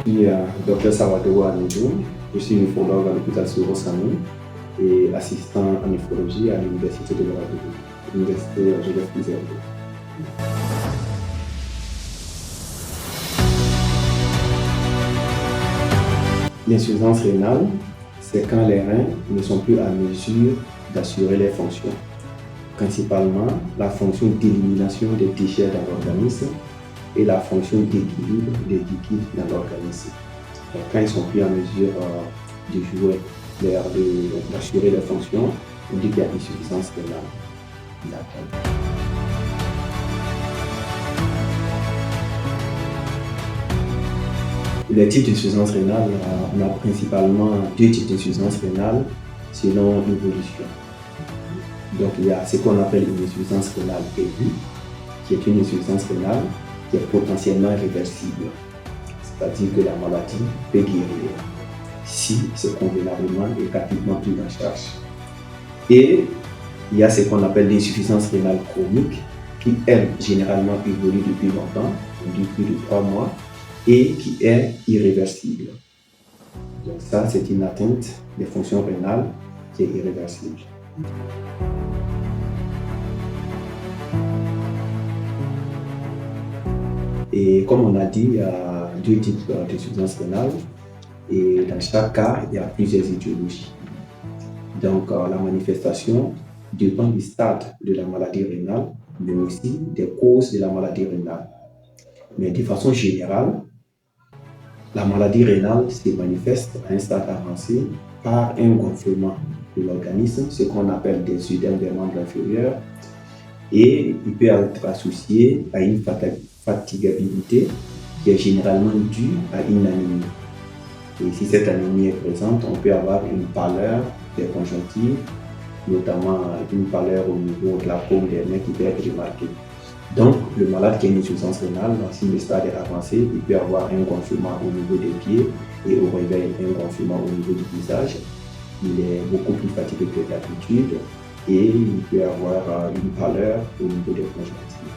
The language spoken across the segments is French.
suis Dr Salvador Amidou, je suis néphrologue à l'hôpital Soro-Sanu et assistant en néphrologie à l'université de Ouagadougou, l'université Joseph Kizerbo. L'insuffisance rénale, c'est quand les reins ne sont plus à mesure d'assurer les fonctions, principalement la fonction d'élimination des déchets dans l'organisme et la fonction d'équilibre des liquides dans l'organisme. Quand ils ne sont plus en mesure d'assurer les fonctions, on dit qu'il y a insuffisance rénale. Les types d'insuffisance rénale, on a principalement deux types d'insuffisance rénale selon l'évolution. Donc il y a ce qu'on appelle une insuffisance rénale aiguë, qui est une insuffisance rénale qui est potentiellement réversible. C'est-à-dire que la maladie peut guérir si c'est convenablement et rapidement pris en charge. Et il y a ce qu'on appelle l'insuffisance rénale chronique, qui elle, généralement évolue depuis longtemps, depuis 3 mois, et qui est irréversible. Donc ça, c'est une atteinte des fonctions rénales qui est irréversible. Et comme on a dit, il y a deux types d'insuffisance rénale et dans chaque cas, il y a plusieurs étiologies. Donc la manifestation dépend du stade de la maladie rénale, mais aussi des causes de la maladie rénale. Mais de façon générale, la maladie rénale se manifeste à un stade avancé par un gonflement de l'organisme, ce qu'on appelle des œdèmes des membres inférieurs, et il peut être associé à une fatigabilité qui est généralement due à une anémie. Et si cette anémie est présente, on peut avoir une pâleur des conjonctives, notamment une pâleur au niveau de la paume des mains qui peut être remarquée. Donc, le malade qui a une insuffisance rénale, si le stade est avancé, il peut avoir un gonflement au niveau des pieds et au réveil, un gonflement au niveau du visage. Il est beaucoup plus fatigué que d'habitude et il peut avoir une pâleur au niveau des conjonctives.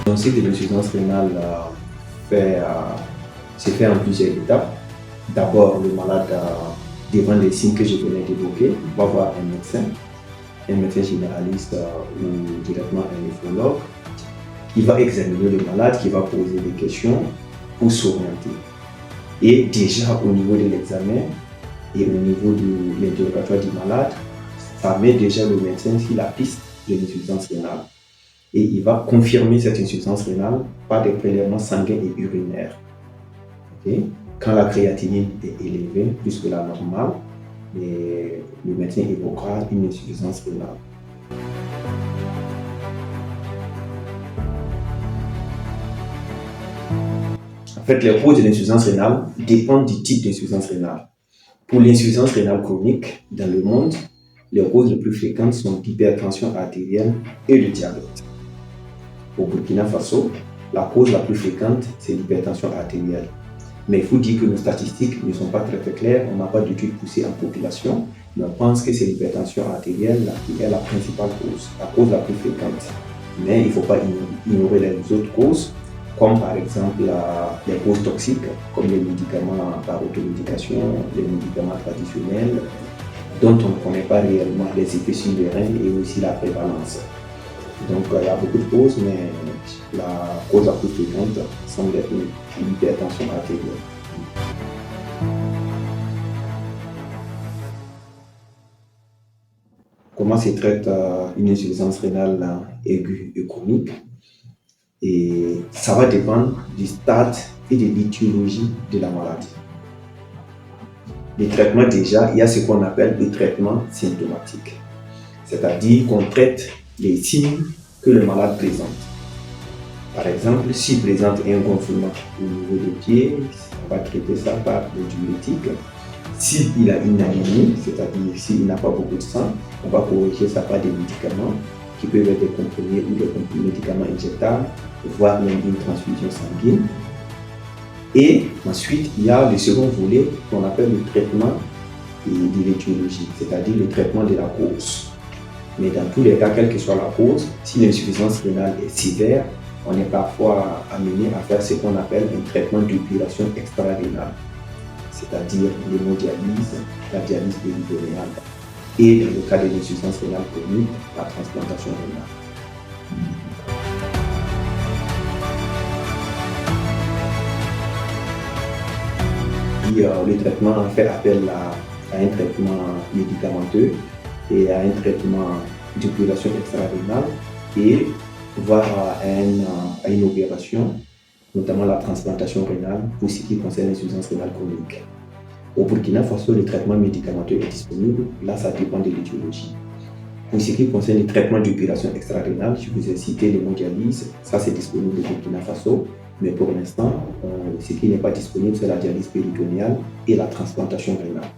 Le cycle de l'insuffisance rénale se fait en plusieurs étapes. D'abord, le malade devant les signes que je venais d'évoquer, va voir un médecin généraliste ou directement un néphrologue, qui va examiner le malade, qui va poser des questions pour s'orienter. Et déjà au niveau de l'examen et au niveau de l'interrogatoire du malade, ça met déjà le médecin sur la piste de l'insuffisance rénale. Et il va confirmer cette insuffisance rénale par des prélèvements sanguins et urinaires. Okay? Quand la créatinine est élevée, plus que la normale, le médecin évoquera une insuffisance rénale. En fait, les causes de l'insuffisance rénale dépendent du type d'insuffisance rénale. Pour l'insuffisance rénale chronique, dans le monde, les causes les plus fréquentes sont l'hypertension artérielle et le diabète. Au Burkina Faso, la cause la plus fréquente, c'est l'hypertension artérielle. Mais il faut dire que nos statistiques ne sont pas très claires, on n'a pas d'études poussées en population, mais on pense que c'est l'hypertension artérielle qui est la principale cause, la cause la plus fréquente. Mais il ne faut pas ignorer les autres causes, comme par exemple les causes toxiques, comme les médicaments par automédication, les médicaments traditionnels, dont on ne connaît pas réellement les effets sur les reins et aussi la prévalence. Donc il y a beaucoup de causes, mais la cause la plus fréquente semble être l'hypertension artérielle. Comment se traite une insuffisance rénale aiguë et chronique? Et ça va dépendre du stade et de l'étiologie de la maladie. Les traitements, déjà, il y a ce qu'on appelle le traitement symptomatique. C'est-à-dire qu'on traite les signes que le malade présente. Par exemple, s'il présente un gonflement au niveau des pieds, on va traiter ça par le diurétique. S'il a une anémie, c'est-à-dire s'il n'a pas beaucoup de sang, on va corriger ça par des médicaments qui peuvent être des comprimés ou des médicaments injectables, voire même une transfusion sanguine. Et ensuite, il y a le second volet qu'on appelle le traitement de l'étiologie, c'est-à-dire le traitement de la cause. Mais dans tous les cas, quelle que soit la cause, si l'insuffisance rénale est sévère, on est parfois amené à faire ce qu'on appelle un traitement d'épuration extra-rénale, c'est-à-dire l'hémodialyse, la dialyse péritonéale et dans le cas de l'insuffisance rénale chronique, la transplantation rénale. Le traitement fait appel à un traitement médicamenteux et à un traitement d'épuration extra-rénale et voire à une opération, notamment la transplantation rénale pour ce qui concerne l'insuffisance rénale chronique. Au Burkina Faso, le traitement médicamenteux est disponible. Là, ça dépend de l'étiologie. Pour ce qui concerne les traitements d'opération extra-rénale, je vous ai cité l'hémodialyse. Ça, c'est disponible au Burkina Faso. Mais pour l'instant, ce qui n'est pas disponible, c'est la dialyse péritonéale et la transplantation rénale.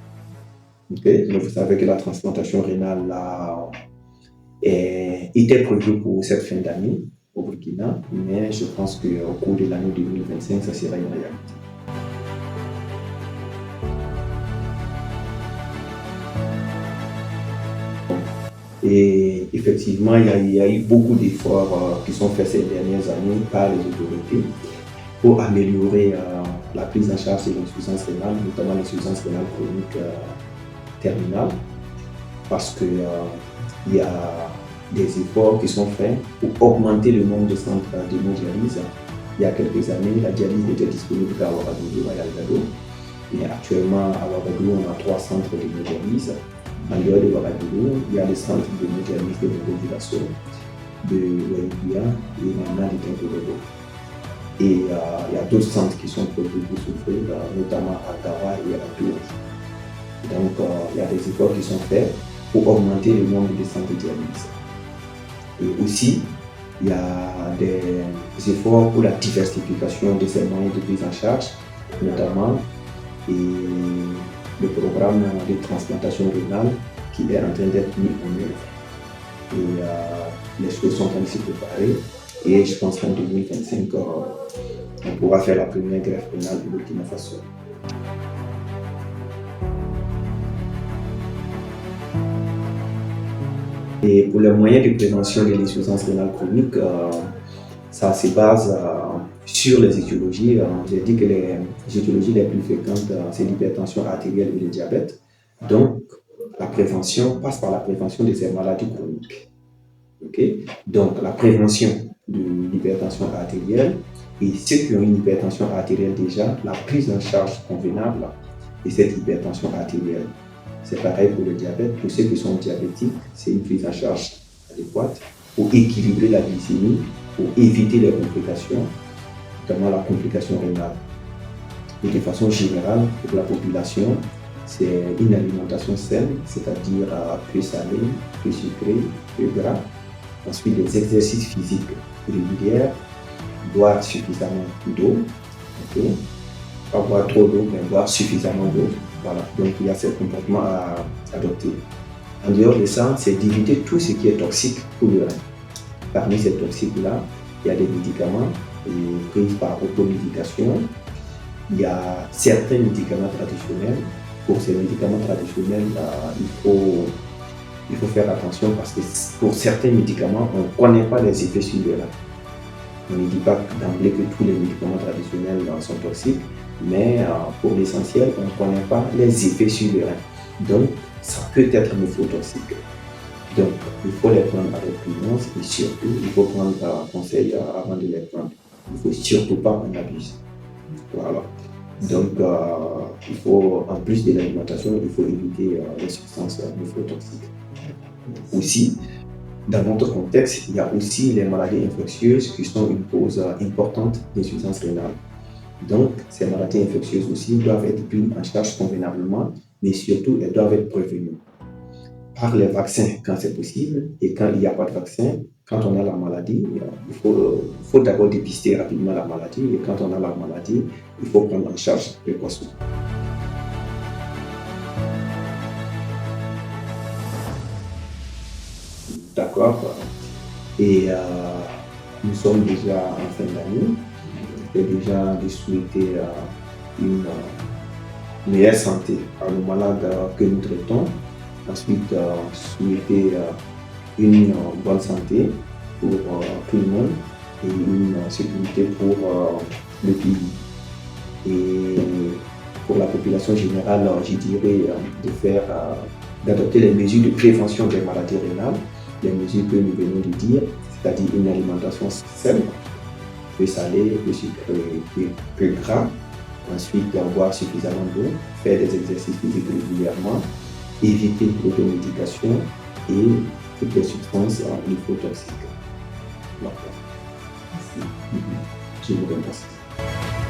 Okay? Donc, vous savez que la transplantation rénale là, était prévue pour cette fin d'année au Burkina, mais je pense qu'au cours de l'année 2025, ça sera une réalité. Et effectivement, il y a eu beaucoup d'efforts qui sont faits ces dernières années par les autorités pour améliorer la prise en charge de l'insuffisance rénale, notamment l'insuffisance rénale chronique terminale, parce qu'il y a des efforts qui sont faits pour augmenter le nombre de centres d'hémodialyse. Il y a quelques années, la dialyse n'était disponible qu'à Ouagadougou et à Ouagadougou. Mais actuellement, à Ouagadougou, on a 3 centres d'hémodialyse. En dehors de Ouagadougou, il y a les centres d'hémodialyse de Bobo-Dioulasso, de Ouaïbia et maintenant de Tinkodogo. Et il y a d'autres centres qui sont prévus pour souffrir, notamment à Gawa et à Tours. Donc, il y a des efforts qui sont faits pour augmenter le nombre de centres de dialyse. Et aussi, il y a des efforts pour la diversification de ces moyens de prise en charge, notamment le programme de transplantation rénale qui est en train d'être mis en œuvre. Et les choses sont en train de se préparer. Et je pense qu'en 2025, on pourra faire la première greffe rénale au Burkina Faso. Et pour les moyens de prévention de l'insuffisance rénale chronique, ça se base sur les étiologies. J'ai dit que les étiologies les plus fréquentes, c'est l'hypertension artérielle et le diabète. Donc, la prévention passe par la prévention de ces maladies chroniques. Okay? Donc, la prévention de l'hypertension artérielle et ceux qui ont une hypertension artérielle déjà, la prise en charge convenable de cette hypertension artérielle. C'est pareil pour le diabète. Pour ceux qui sont diabétiques, c'est une prise en charge adéquate pour équilibrer la glycémie, pour éviter les complications, notamment la complication rénale. Et de façon générale, pour la population, c'est une alimentation saine, c'est-à-dire peu salée, peu sucrée, peu gras. Ensuite, des exercices physiques réguliers, boire suffisamment d'eau, okay? Pas boire trop d'eau, mais boire suffisamment d'eau. Voilà, donc il y a ces comportements à adopter. En dehors de ça, c'est d'éviter tout ce qui est toxique pour le rein. Parmi ces toxiques-là, il y a des médicaments pris par automédication. Il y a certains médicaments traditionnels. Pour ces médicaments traditionnels, il faut faire attention parce que pour certains médicaments, on ne connaît pas les effets sur le rein. On ne dit pas d'emblée que tous les médicaments traditionnels sont toxiques, mais pour l'essentiel, on ne connaît pas les effets sur le rein. Donc, ça peut être nephrotoxique. Donc, il faut les prendre avec prudence et surtout, il faut prendre conseil avant de les prendre. Il ne faut surtout pas en abuser. Voilà. Donc, il faut, en plus de l'alimentation, il faut éviter les substances nephrotoxiques. Aussi, dans notre contexte, il y a aussi les maladies infectieuses qui sont une cause importante d'insuffisance rénale. Donc, ces maladies infectieuses aussi doivent être prises en charge convenablement, mais surtout, elles doivent être prévenues par les vaccins quand c'est possible. Et quand il n'y a pas de vaccin, quand on a la maladie, il faut d'abord dépister rapidement la maladie. Et quand on a la maladie, il faut prendre en charge précocement. D'accord. Et nous sommes déjà en fin d'année. Je vais déjà de souhaiter une meilleure santé à nos malades que nous traitons. Ensuite, souhaiter une bonne santé pour tout le monde et une sécurité pour le pays. Et pour la population générale, je dirais d'adopter les mesures de prévention des maladies rénales, les mesures que nous venons de dire, c'est-à-dire une alimentation saine, peu salée, peu sucrée, peu gras. Ensuite, boire suffisamment d'eau, faire des exercices physiques régulièrement, éviter l'automédication et toutes les substances lymphotoxiques. Merci. Je vous remercie.